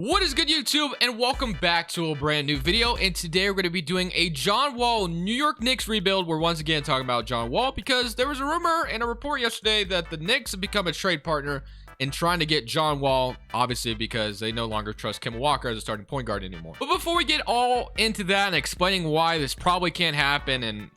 What is good, YouTube, and welcome back to a brand new video. And today we're going to be doing a John Wall New York Knicks rebuild. We're once again talking about John Wall because there was a rumor and a report yesterday that the Knicks have become a trade partner in trying to get John Wall, obviously because they no longer trust Kemba Walker as a starting point guard anymore. But before we get all into that and explaining why this probably can't happen and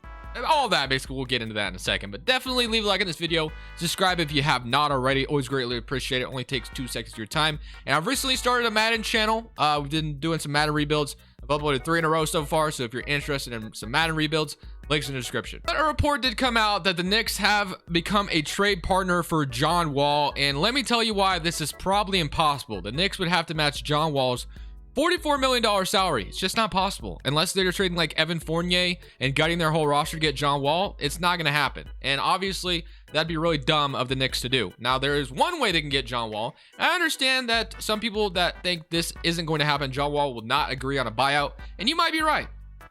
all of that, basically we'll get into that in a second, but definitely leave a like on this video, subscribe if you have not already. Always greatly appreciate it. Only takes 2 seconds of your time. And I've recently started a Madden channel. We've been doing some Madden rebuilds. I've uploaded 3 in a row so far, so if you're interested in some Madden rebuilds, links in the description. But a report did come out that the Knicks have become a trade partner for John Wall, and let me tell you why this is probably impossible. The Knicks would have to match John Wall's $44 million salary. It's just not possible. Unless they're trading like Evan Fournier and gutting their whole roster to get John Wall, it's not going to happen. And obviously, that'd be really dumb of the Knicks to do. Now, there is one way they can get John Wall. I understand that some people that think this isn't going to happen, John Wall will not agree on a buyout, and you might be right.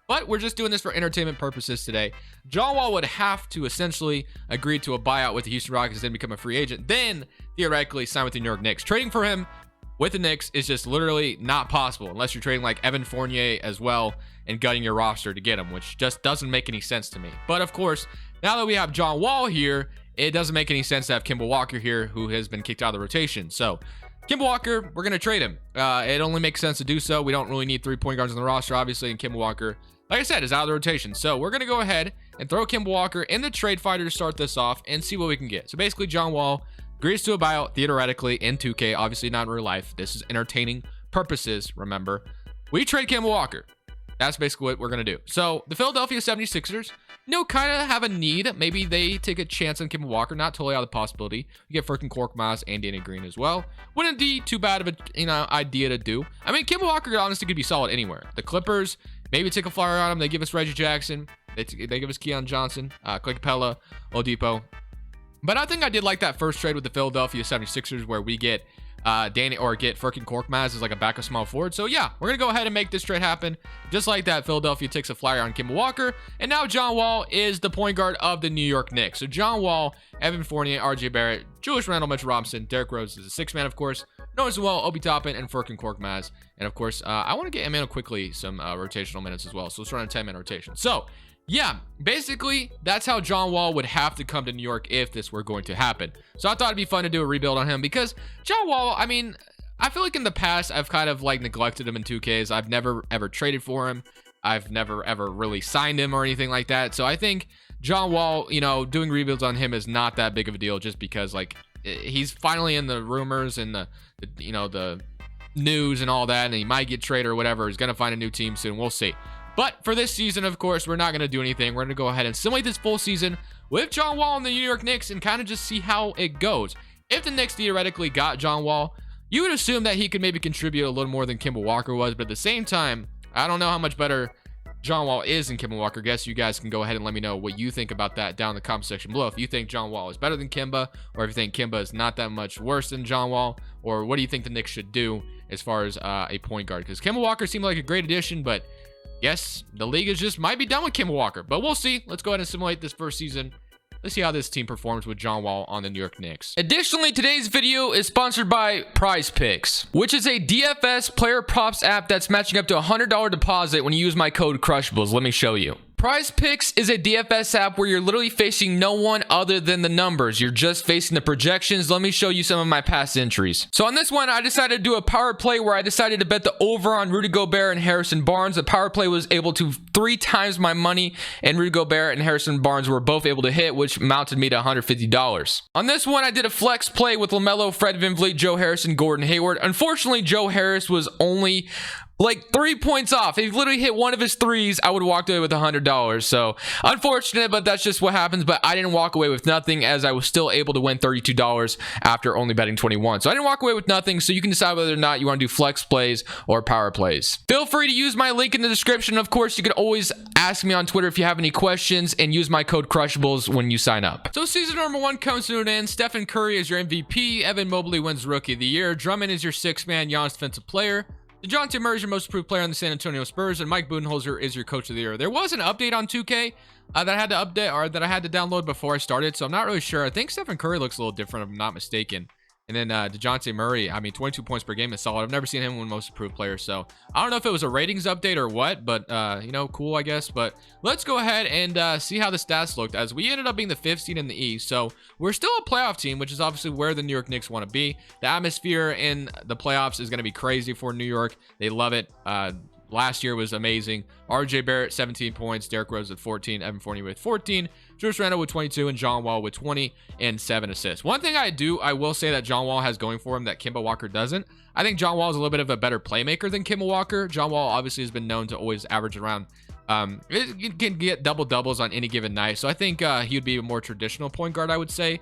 But we're just doing this for entertainment purposes today. John Wall would have to essentially agree to a buyout with the Houston Rockets, then become a free agent, then theoretically sign with the New York Knicks. Trading for him with the Knicks is just literally not possible unless you're trading like Evan Fournier as well and gutting your roster to get him, which just doesn't make any sense to me. But of course, now that we have John Wall here, it doesn't make any sense to have Kemba Walker here, who has been kicked out of the rotation. So Kemba Walker, we're going to trade him. It only makes sense to do so. We don't really need 3-point guards on the roster, obviously, and Kemba Walker, like I said, is out of the rotation. So we're going to go ahead and throw Kemba Walker in the trade fighter to start this off and see what we can get. So basically, John Wall agrees to a buyout theoretically in 2K, obviously not in real life. This is entertaining purposes, remember. We trade Kemba Walker. That's basically what we're going to do. So the Philadelphia 76ers, kind of have a need. Maybe they take a chance on Kemba Walker. Not totally out of the possibility. You get Furkan Korkmaz and Danny Green as well. Wouldn't be too bad of a idea to do. I mean, Kemba Walker honestly could be solid anywhere. The Clippers maybe take a flyer on him. They give us Reggie Jackson. They give us Keon Johnson, Clint Capella, Oladipo. But I think I did like that first trade with the Philadelphia 76ers where we get get Furkan Korkmaz as like a backup small forward. So yeah, we're going to go ahead and make this trade happen. Just like that, Philadelphia takes a flyer on Kemba Walker. And now John Wall is the point guard of the New York Knicks. So John Wall, Evan Fournier, RJ Barrett, Julius Randle, Mitchell Robinson, Derrick Rose is a 6-man, of course. Known as well, Obi Toppin and Furkan Korkmaz. And of course, I want to get Emmanuel quickly some rotational minutes as well. So let's run a 10-man rotation. So yeah, basically, that's how John Wall would have to come to New York if this were going to happen. So I thought it'd be fun to do a rebuild on him because John Wall, I mean, I feel like in the past, I've kind of like neglected him in 2Ks. I've never ever traded for him. I've never ever really signed him or anything like that. So I think John Wall, doing rebuilds on him is not that big of a deal just because like he's finally in the rumors and the news and all that, and he might get traded or whatever. He's going to find a new team soon. We'll see. But for this season, of course, we're not going to do anything. We're going to go ahead and simulate this full season with John Wall and the New York Knicks and kind of just see how it goes. If the Knicks theoretically got John Wall, you would assume that he could maybe contribute a little more than Kemba Walker was. But at the same time, I don't know how much better John Wall is than Kemba Walker. I guess you guys can go ahead and let me know what you think about that down in the comment section below. If you think John Wall is better than Kemba, or if you think Kemba is not that much worse than John Wall, or what do you think the Knicks should do as far as a point guard? Because Kemba Walker seemed like a great addition, but yes, the league is just might be done with Kemba Walker, but we'll see. Let's go ahead and simulate this first season. Let's see how this team performs with John Wall on the New York Knicks. Additionally, today's video is sponsored by PrizePicks, which is a DFS player props app that's matching up to a $100 deposit when you use my code Crushables. Let me show you. PrizePicks is a DFS app where you're literally facing no one other than the numbers. You're just facing the projections. Let me show you some of my past entries. So on this one, I decided to do a power play where I decided to bet the over on Rudy Gobert and Harrison Barnes. The power play was able to 3 times my money, and Rudy Gobert and Harrison Barnes were both able to hit, which mounted me to $150. On this one, I did a flex play with LaMelo, Fred VanVleet, Joe Harrison, Gordon Hayward. Unfortunately, Joe Harris was only like 3 points off. If he literally hit one of his threes, I would have walked away with $100. So unfortunate, but that's just what happens. But I didn't walk away with nothing, as I was still able to win $32 after only betting 21. So I didn't walk away with nothing. So you can decide whether or not you want to do flex plays or power plays. Feel free to use my link in the description. Of course, you can always ask me on Twitter if you have any questions, and use my code Crushables when you sign up. So season number 1 comes to an end. Stephen Curry is your MVP. Evan Mobley wins Rookie of the Year. Drummond is your 6-man. Giannis Defensive Player. DeJounte Murray is your most improved player on the San Antonio Spurs, and Mike Budenholzer is your Coach of the Year. There was an update on 2K that I had to update, or that I had to download before I started, so I'm not really sure. I think Stephen Curry looks a little different, if I'm not mistaken. And then DeJounte Murray, I mean, 22 points per game is solid. I've never seen him win most improved player. So I don't know if it was a ratings update or what, but, you know, cool, I guess. But let's go ahead and see how the stats looked, as we ended up being the 5th seed in the East. So we're still a playoff team, which is obviously where the New York Knicks want to be. The atmosphere in the playoffs is going to be crazy for New York. They love it. Last year was amazing. RJ Barrett, 17 points. Derrick Rose with 14. Evan Fournier with 14. Julius Randle with 22. And John Wall with 20 and 7 assists. One thing I will say that John Wall has going for him that Kemba Walker doesn't. I think John Wall is a little bit of a better playmaker than Kemba Walker. John Wall obviously has been known to always average around, he can get double-doubles on any given night. So I think he would be a more traditional point guard, I would say.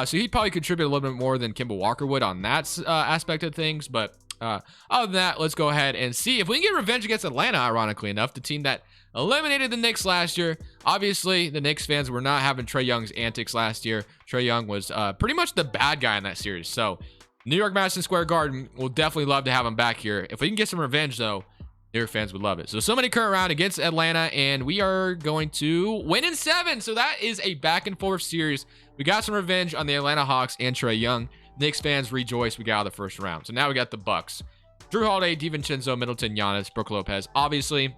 So he'd probably contribute a little bit more than Kemba Walker would on that aspect of things. But other than that, let's go ahead and see if we can get revenge against Atlanta, ironically enough, the team that eliminated the Knicks last year. Obviously, the Knicks fans were not having Trae Young's antics last year. Trae Young was pretty much the bad guy in that series. So New York Madison Square Garden will definitely love to have him back here. If we can get some revenge, though, New York fans would love it. So many current round against Atlanta, and we are going to win in 7. So that is a back and forth series. We got some revenge on the Atlanta Hawks and Trae Young. Knicks fans rejoice. We got out of the first round. So now we got the Bucks. Drew Holiday, DiVincenzo, Middleton, Giannis, Brook Lopez. Obviously,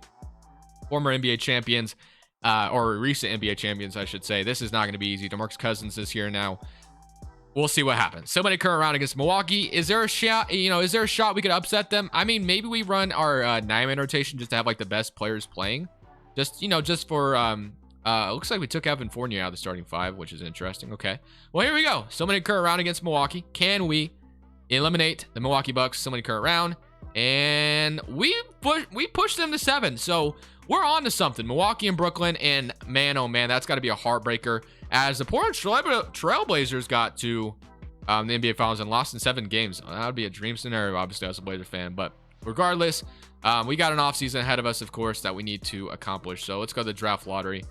former NBA champions, or recent NBA champions, I should say. This is not going to be easy. DeMarcus Cousins is here now. We'll see what happens. So many current round against Milwaukee. Is there a shot? Is there a shot we could upset them? I mean, maybe we run our 9-man rotation just to have like the best players playing. Just for looks like we took Evan Fournier out of the starting 5, which is interesting. Okay. Well, here we go. So many current round against Milwaukee. Can we eliminate the Milwaukee Bucks? So many current round, and we pushed them to 7. So we're on to something. Milwaukee and Brooklyn, and man, oh man, that's got to be a heartbreaker, as the Portland Trailblazers got to the NBA Finals and lost in 7 games. That would be a dream scenario, obviously, as a Blazer fan. But regardless, we got an offseason ahead of us, of course, that we need to accomplish. So let's go to the draft lottery.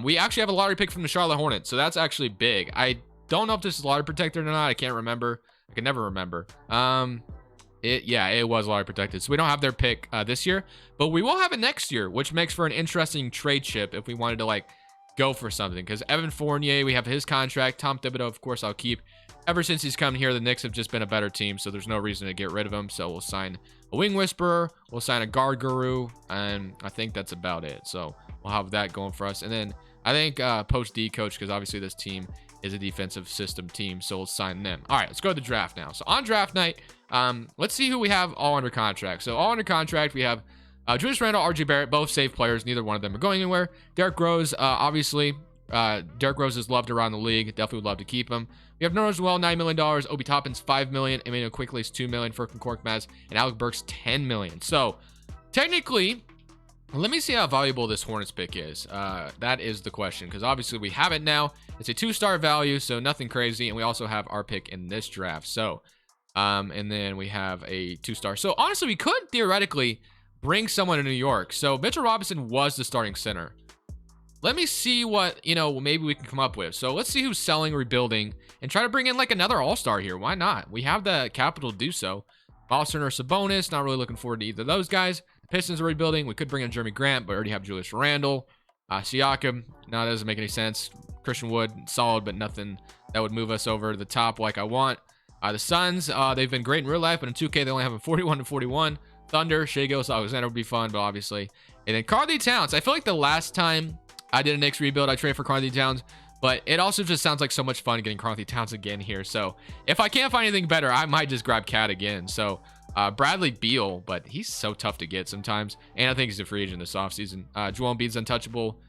We actually have a lottery pick from the Charlotte Hornets, so that's actually big. I don't know if this is lottery protected or not. I can't remember. I can never remember. It was lottery protected, so we don't have their pick this year, but we will have it next year, which makes for an interesting trade chip if we wanted to like go for something. Because Evan Fournier, we have his contract. Tom Thibodeau, of course, I'll keep. Ever since he's come here, the Knicks have just been a better team, so there's no reason to get rid of him. So we'll sign a wing whisperer, we'll sign a guard guru, and I think that's about it. So we'll have that going for us. And then I think post D coach, because obviously this team is a defensive system team, so we'll sign them. All right, let's go to the draft now. So on draft night, let's see who we have all under contract. So all under contract, we have Julius Randle, RJ Barrett, both safe players. Neither one of them are going anywhere. Derrick Rose, obviously, Derrick Rose is loved around the league. Definitely would love to keep him. We have Nerlens Noel, $9 million. Obi Toppin's $5 million. Emmanuel Quickley's $2 million. Furkan Korkmaz and Alec Burks $10 million. So technically, let me see how valuable this Hornets pick is. That is the question, because obviously we have it now. It's a 2-star value, so nothing crazy. And we also have our pick in this draft. So, and then we have a 2-star. So honestly, we could theoretically bring someone to New York. So Mitchell Robinson was the starting center. Let me see what, maybe we can come up with. So let's see who's selling, rebuilding, and try to bring in like another all-star here. Why not? We have the capital to do so. Boston or Sabonis, not really looking forward to either of those guys. Pistons are rebuilding. We could bring in Jeremy Grant, but already have Julius Randle. Siakam, no, that doesn't make any sense. Christian Wood, solid, but nothing that would move us over the top like I want. The Suns, they've been great in real life, but in 2K, they only have a 41-41. Thunder, Shai Gilgeous-Alexander would be fun, but obviously. And then Karl-Anthony Towns. I feel like the last time I did a Knicks rebuild, I traded for Karl-Anthony Towns, but it also just sounds like so much fun getting Karl-Anthony Towns again here. So if I can't find anything better, I might just grab Cat again. So Bradley Beal, but he's so tough to get sometimes. And I think he's a free agent this offseason. Joel Embiid's untouchable.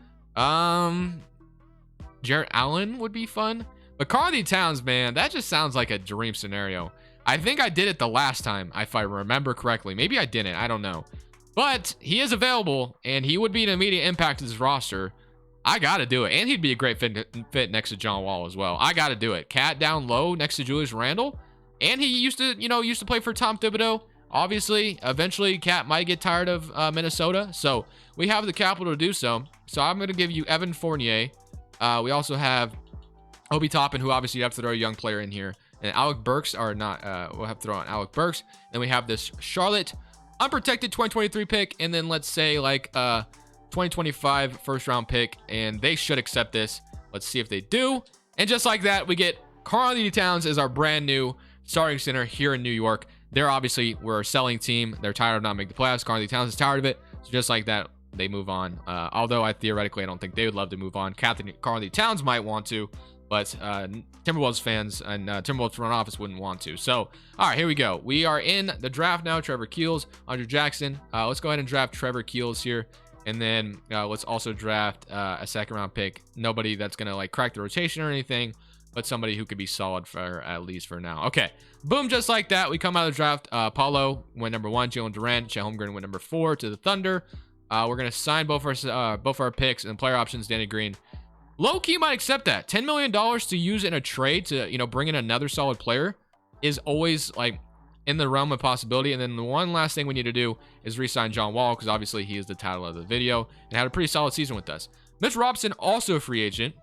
Jarrett Allen would be fun. But Karl-Anthony Towns, man, that just sounds like a dream scenario. I think I did it the last time, if I remember correctly. Maybe I didn't. I don't know. But he is available, and he would be an immediate impact to this roster. I got to do it. And he'd be a great fit next to John Wall as well. I got to do it. Cat down low next to Julius Randle. And he used to play for Tom Thibodeau. Obviously, eventually, Cat might get tired of Minnesota. So we have the capital to do so. So I'm going to give you Evan Fournier. We also have Obi Toppin, who obviously you have to throw a young player in here. And Alec Burks are not, we'll have to throw on Alec Burks. Then we have this Charlotte unprotected 2023 pick. And then let's say like 2025 first round pick. And they should accept this. Let's see if they do. And just like that, we get Karl-Anthony Towns as our brand new starting center here in New York. They're obviously, we're a selling team. They're tired of not making the playoffs. Karl-Anthony Towns is tired of it. So just like that, they move on. Although I don't think they would love to move on. Karl-Anthony Towns might want to, but Timberwolves fans and Timberwolves front office wouldn't want to. So, all right, here we go. We are in the draft now. Trevor Keels, Andre Jackson. Let's go ahead and draft Trevor Keels here. And then let's also draft a second round pick. Nobody that's going to like crack the rotation or anything, but somebody who could be solid for at least for now. Okay, boom, just like that. We come out of the draft. Paulo went number 1. Jalen Durant, Chet Holmgren went number 4 to the Thunder. We're going to sign both our picks and player options. Danny Green. Low-key might accept that. $10 million to use in a trade to, you know, bring in another solid player is always like in the realm of possibility. And then the one last thing we need to do is re-sign John Wall, because obviously he is the title of the video and had a pretty solid season with us. Mitch Robinson, also a free agent,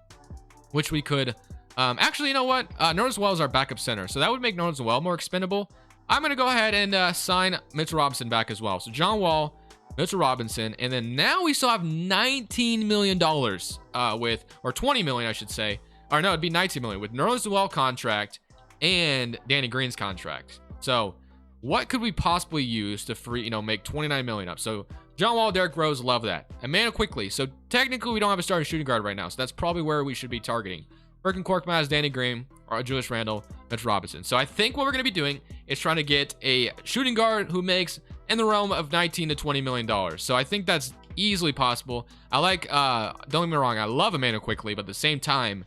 which we could actually, you know what? Nerlens Noel is our backup center, so that would make Nerlens Noel more expendable. I'm going to go ahead and sign Mitch Robinson back as well. So John Wall, Mitchell Robinson, and then now we still have $19 million or $20 million, I should say. Or no, it'd be $19 million with Nerlens Noel contract and Danny Green's contract. So what could we possibly use to make $29 million up? So John Wall, Derrick Rose, love that. Emmanuel quickly. So technically we don't have a starting shooting guard right now. So that's probably where we should be targeting. Birkin Korkmaz, Danny Green, or Julius Randle, Mitch Robinson. So I think what we're going to be doing is trying to get a shooting guard who makes in the realm of $19 to $20 million. So I think that's easily possible. I like, don't get me wrong, I love Emmanuel quickly, but at the same time,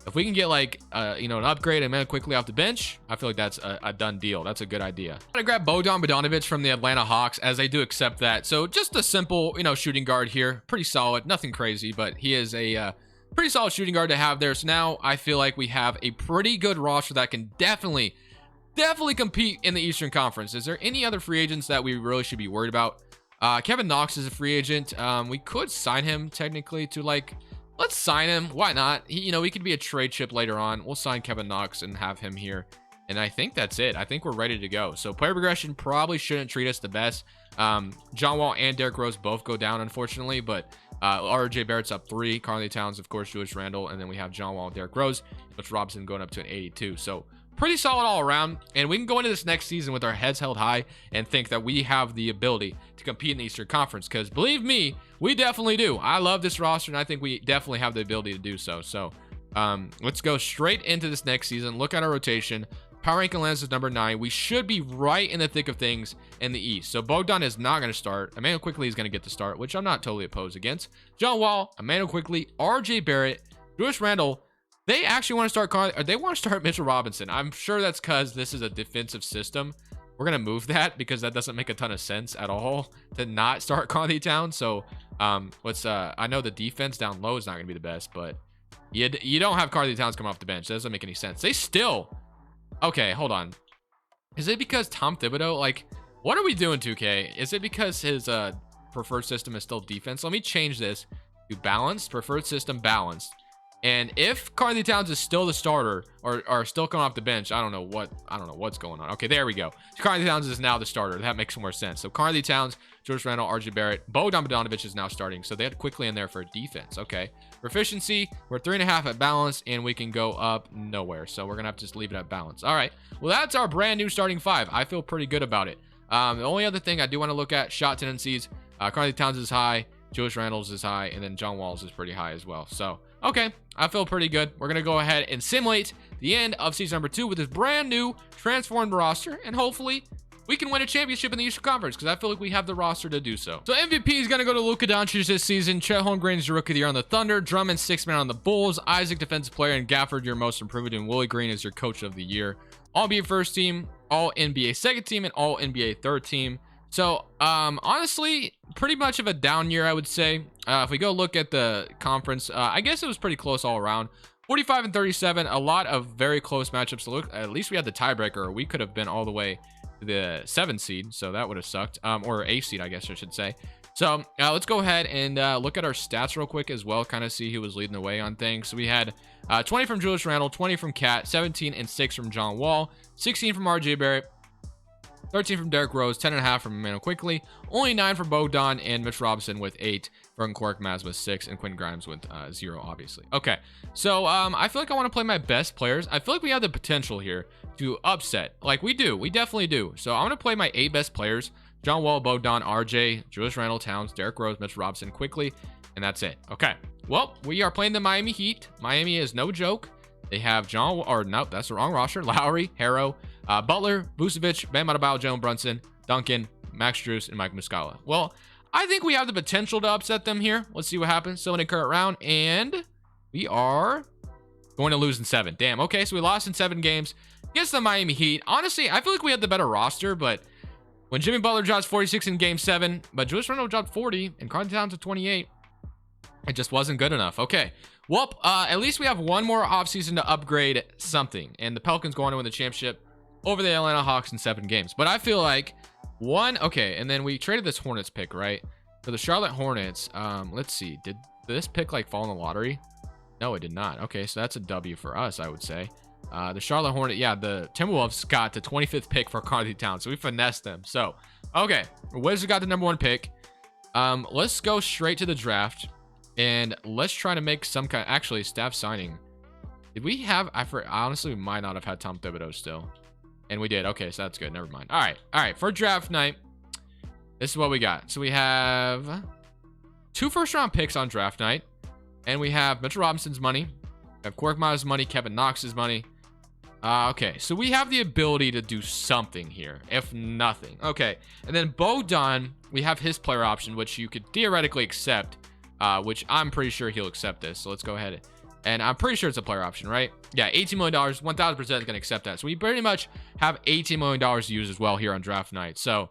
if we can get like, an upgrade Emmanuel quickly off the bench, I feel like that's a done deal. That's a good idea. I'm gonna grab Bogdan Bogdanovic from the Atlanta Hawks, as they do accept that. So just a simple, shooting guard here. Pretty solid, nothing crazy, but he is a pretty solid shooting guard to have there. So now I feel like we have a pretty good roster that can definitely compete in the Eastern Conference. Is there any other free agents that we really should be worried about? Kevin Knox is a free agent. We could sign him technically to let's sign him. Why not? He could be a trade chip later on. We'll sign Kevin Knox and have him here. And I think that's it. I think we're ready to go. So player progression probably shouldn't treat us the best. John Wall and Derrick Rose both go down, unfortunately, but RJ Barrett's up 3. Karl-Anthony Towns, of course, Julius Randle, and then we have John Wall and Derrick Rose, Mitch Robinson going up to an 82. So pretty solid all around, and we can go into this next season with our heads held high and think that we have the ability to compete in the Eastern Conference, because believe me, we definitely do. I love this roster, and I think we definitely have the ability to do so. So let's go straight into this next season. Look at our rotation. Power ranking lands is number 9. We should be right in the thick of things in the East. So Bogdan is not going to start. Emmanuel quickly is going to get the start, which I'm not totally opposed against. John Wall, Emmanuel quickly, RJ Barrett, Julius Randle. They actually want to start Mitchell Robinson. I'm sure that's because this is a defensive system. We're going to move that because that doesn't make a ton of sense at all to not start Karl-Anthony Towns. So I know the defense down low is not going to be the best, but you don't have Karl-Anthony Towns come off the bench. That doesn't make any sense. Okay, hold on. Is it because Tom Thibodeau, what are we doing, 2K? Is it because his preferred system is still defense? Let me change this to balanced, preferred system balanced. And if Karl-Anthony Towns is still the starter or still coming off the bench, I don't know what's going on. Okay, there we go. Karl-Anthony Towns is now the starter. That makes more sense. So Karl-Anthony Towns, Julius Randle, RJ Barrett, Bogdan Bogdanovic is now starting. So they had quickly in there for defense. Okay. Proficiency, we're 3.5 at balance, and we can go up nowhere. So we're gonna have to just leave it at balance. All right. Well, that's our brand new starting 5. I feel pretty good about it. The only other thing I do want to look at, shot tendencies. Karl-Anthony Towns is high, Julius Randle's is high, and then John Wall's is pretty high as well. So okay, I feel pretty good. We're going to go ahead and simulate the end of season number 2 with this brand new transformed roster, and hopefully we can win a championship in the Eastern Conference, because I feel like we have the roster to do so. So MVP is going to go to Luka Doncic this season. Chet Holmgren's your rookie of the year on the Thunder. Drummond, 6th man on the Bulls. Isaac, defensive player, and Gafford, your most improved, and Willie Green is your coach of the year. All-NBA first team, All-NBA second team, and All-NBA third team. So, honestly, pretty much of a down year, I would say. If we go look at the conference, I guess it was pretty close all around. 45 and 37, a lot of very close matchups. So look, at least we had the tiebreaker, or we could have been all the way to the 7th seed, so that would have sucked. Or 8th seed, I guess I should say. So, let's go ahead and look at our stats real quick as well, kind of see who was leading the way on things. So we had 20 from Julius Randle, 20 from Cat, 17 and 6 from John Wall, 16 from RJ Barrett, 13 from Derrick Rose, 10.5 from Emmanuel Quickly, only 9 from Bogdan and Mitch Robinson with 8, from Korkmaz with 6, and Quinn Grimes with 0, obviously. Okay, so I feel like I want to play my best players. I feel like we have the potential here to upset. Like, we do. We definitely do. So I'm going to play my 8 best players. John Wall, Bogdan, RJ, Julius Randle, Towns, Derrick Rose, Mitch Robinson, Quickly, and that's it. Okay, well, we are playing the Miami Heat. Miami is no joke. They have John, or no, that's the wrong roster. Lowry, Harrow, Butler, Vucevic, Bam Adebayo, Jalen Brunson, Duncan, Max Strus, and Mike Muscala. Well, I think we have the potential to upset them here. Let's see what happens. So in the current round, and we are going to lose in 7. Damn, okay, so we lost in 7 games against the Miami Heat. Honestly, I feel like we had the better roster, but when Jimmy Butler drops 46 in game 7, but Julius Randle dropped 40 and Karl-Anthony Towns to 28, it just wasn't good enough. Okay, well, at least we have one more offseason to upgrade something, and the Pelicans going to win the championship over the Atlanta Hawks in 7 games. But I feel like okay, and then we traded this Hornets pick, right? For the Charlotte Hornets, let's see, did this pick like fall in the lottery? No, it did not. Okay, so that's a W for us, I would say. The Charlotte Hornet, yeah, the Timberwolves got the 25th pick for Karl-Anthony Towns, so we finessed them. So, okay, Wizards got the number 1 pick. Let's go straight to the draft, and let's try to make some kind, actually, staff signing. Did we have, honestly, we might not have had Tom Thibodeau still. And we did. Okay, so that's good. Never mind. All right. For draft night, this is what we got. So we have 2 first-round picks on draft night, and we have Mitchell Robinson's money, we have Korkmaz's money, Kevin Knox's money. Okay, so we have the ability to do something here, if nothing. Okay, and then Bogdan, we have his player option, which you could theoretically accept, which I'm pretty sure he'll accept this. So let's go ahead. And I'm pretty sure it's a player option, right? Yeah, $18 million, 1,000% is going to accept that. So we pretty much have $18 million to use as well here on draft night. So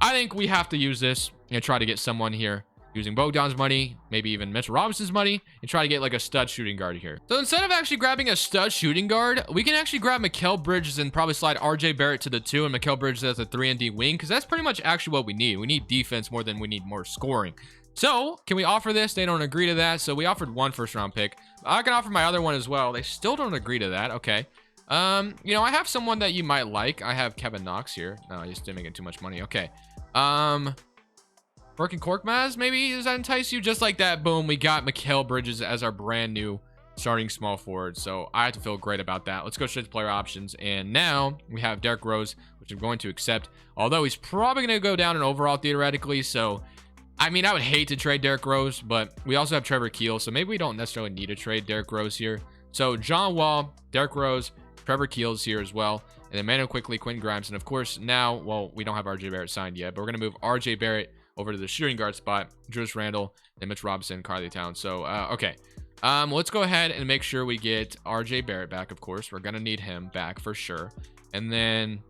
I think we have to use this and try to get someone here using Bogdan's money, maybe even Mitchell Robinson's money, and try to get like a stud shooting guard here. So instead of actually grabbing a stud shooting guard, we can actually grab Mikal Bridges and probably slide RJ Barrett to the 2 and Mikal Bridges as a 3-and-D wing, because that's pretty much actually what we need. We need defense more than we need more scoring. So can we offer this? They don't agree to that. So we offered 1 first-round pick. I can offer my other one as well. They still don't agree to that. Okay. You know, I have someone that you might like. I have Kevin Knox here. No, I just didn't make it too much money. Okay. Working Korkmaz, maybe? Does that entice you? Just like that, boom, we got Mikal Bridges as our brand new starting small forward. So I have to feel great about that. Let's go straight to player options. And now we have Derrick Rose, which I'm going to accept. Although he's probably going to go down in overall theoretically. So, I mean, I would hate to trade Derrick Rose, but we also have Trevor Keele. So maybe we don't necessarily need to trade Derrick Rose here. So John Wall, Derrick Rose, Trevor Keele's here as well. And then Emmanuel Quickly, Quinn Grimes. And of course, now, well, we don't have RJ Barrett signed yet, but we're going to move RJ Barrett over to the shooting guard spot, Julius Randle, and Mitch Robinson, Karl-Anthony Towns. So, okay. Let's go ahead and make sure we get RJ Barrett back, of course. We're going to need him back for sure. And then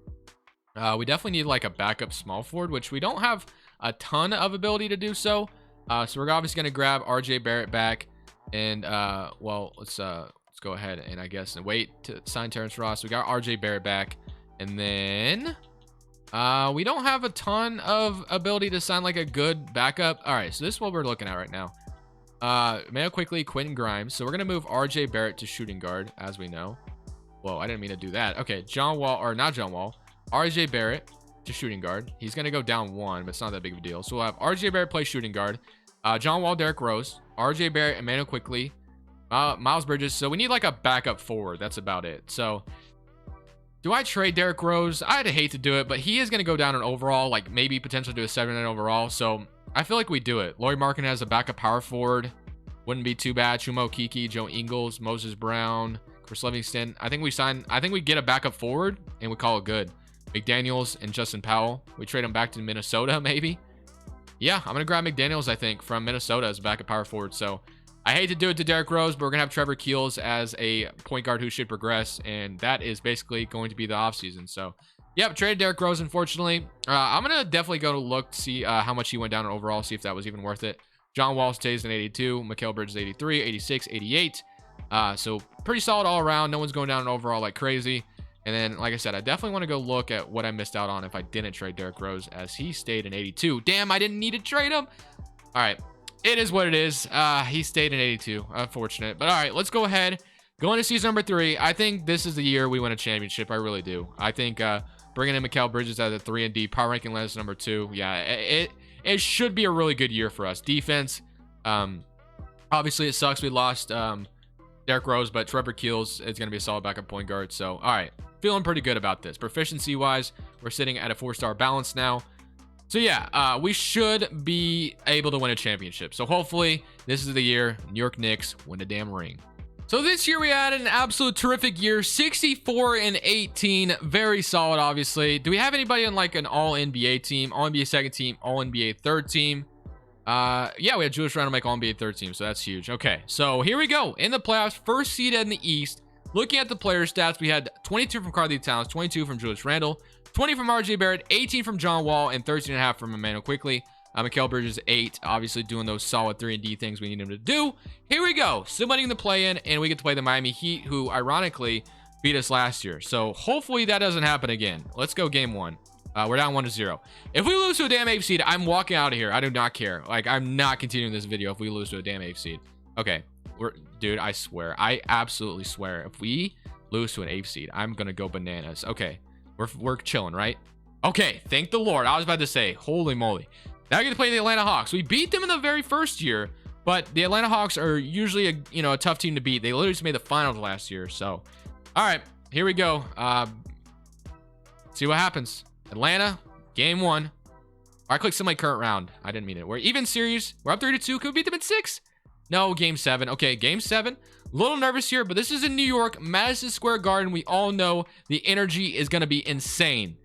we definitely need like a backup small forward, which we don't have a ton of ability to do so. So we're obviously going to grab RJ Barrett back. And, well, let's go ahead and I guess wait to sign Terrence Ross. We got RJ Barrett back. And then we don't have a ton of ability to sign like a good backup. All right, so this is what we're looking at right now. Mayo Quickly, Quentin Grimes. So we're gonna move RJ Barrett to shooting guard, as we know. Whoa, I didn't mean to do that. Okay, John Wall, or not John Wall, RJ Barrett to shooting guard. He's gonna go down 1, but it's not that big of a deal. So we'll have RJ Barrett play shooting guard. John Wall, Derrick Rose, RJ Barrett, Emmanuel Quickly, Miles Bridges. So we need like a backup forward. That's about it. So do I trade Derrick Rose? I'd hate to do it, but he is going to go down in overall, like maybe potentially do a 7-9 overall. So I feel like we do it. Lauri Markkanen has a backup power forward. Wouldn't be too bad. Chumo Kiki, Joe Ingles, Moses Brown, Chris Livingston. I think we get a backup forward and we call it good. McDaniels and Justin Powell. We trade him back to Minnesota, maybe. Yeah, I'm going to grab McDaniels, I think, from Minnesota as a backup power forward. So I hate to do it to Derrick Rose, but we're going to have Trevor Keels as a point guard who should progress, and that is basically going to be the offseason. So, yep, traded Derrick Rose, unfortunately. I'm going to definitely go to look to see how much he went down in overall, see if that was even worth it. John Wall stays in 82, Mikal Bridges 83, 86, 88. So, pretty solid all around. No one's going down in overall like crazy. And then, like I said, I definitely want to go look at what I missed out on if I didn't trade Derrick Rose, as he stayed in 82. Damn, I didn't need to trade him. All right. It is what it is. He stayed in 82. Unfortunate. But all right, let's go ahead. Go into season number 3. I think this is the year we win a championship. I really do. I think bringing in Mikal Bridges at the 3 and D, power ranking Atlanta's number 2. Yeah, it should be a really good year for us. Defense, obviously it sucks we lost Derrick Rose, but Trevor Keels is going to be a solid backup point guard. So, all right, feeling pretty good about this. Proficiency wise, we're sitting at a 4-star balance now. So yeah, we should be able to win a championship. So hopefully this is the year New York Knicks win a damn ring. So this year we had an absolute terrific year, 64 and 18, very solid. Obviously, do we have anybody in like an all NBA team, all NBA second team, all NBA third team? Yeah, we had Julius Randle make all NBA third team, so that's huge. Okay, so here we go in the playoffs, first seed in the East. Looking at the player stats, we had 22 from Karl-Anthony Towns, 22 from Julius Randle, 20 from RJ Barrett, 18 from John Wall, and 13.5 from Emmanuel Quickly. Mikal Bridges 8, obviously doing those solid 3 and D things we need him to do. Here we go, submitting the play-in, and we get to play the Miami Heat, who ironically beat us last year. So hopefully that doesn't happen again. Let's go game 1. We're down 1-0. If we lose to a damn 8 seed, I'm walking out of here. I do not care. Like, I'm not continuing this video if we lose to a damn 8 seed. Okay, dude, I swear, I absolutely swear, if we lose to an 8 seed, I'm gonna go bananas. Okay, we're chilling, right? Okay, thank the Lord. I was about to say, holy moly. Now we get to play the Atlanta Hawks. We beat them in the very first year, but the Atlanta Hawks are usually a tough team to beat. They literally just made the finals last year. So, all right, here we go. See what happens. Atlanta, game 1. I clicked simulate current round. I didn't mean it. We're even series. We're up 3-2. Could we beat them in 6? No, game 7. Okay, game 7. A little nervous here, but this is in New York, Madison Square Garden. We all know the energy is going to be insane.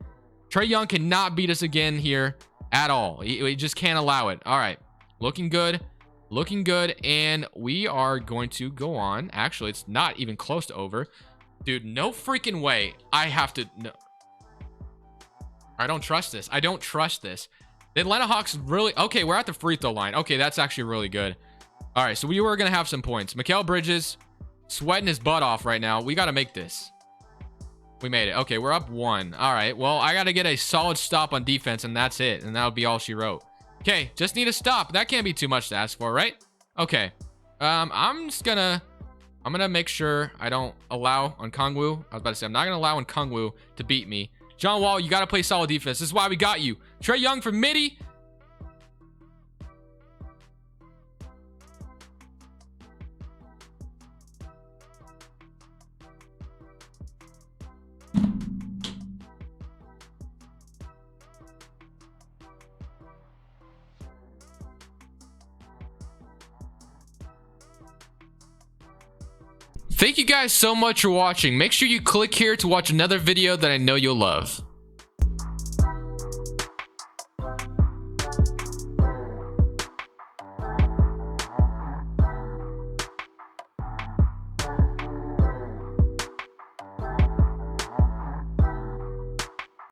Trae Young cannot beat us again here at all. We just can't allow it. All right, looking good. Looking good, and we are going to go on. Actually, it's not even close to over. Dude, no freaking way. I have to... No. I don't trust this. I don't trust this. The Atlanta Hawks really... Okay, we're at the free throw line. Okay, that's actually really good. All right, so we were going to have some points. Mikal Bridges sweating his butt off right now. We got to make this. We made it. Okay, we're up 1. All right, well, I got to get a solid stop on defense, and that's it. And that'll be all she wrote. Okay, just need a stop. That can't be too much to ask for, right? Okay. I'm gonna make sure I don't allow Okongwu. I was about to say, I'm not going to allow Okongwu to beat me. John Wall, you got to play solid defense. This is why we got you. Trae Young from midi. Thank you guys so much for watching. Make sure you click here to watch another video that I know you'll love.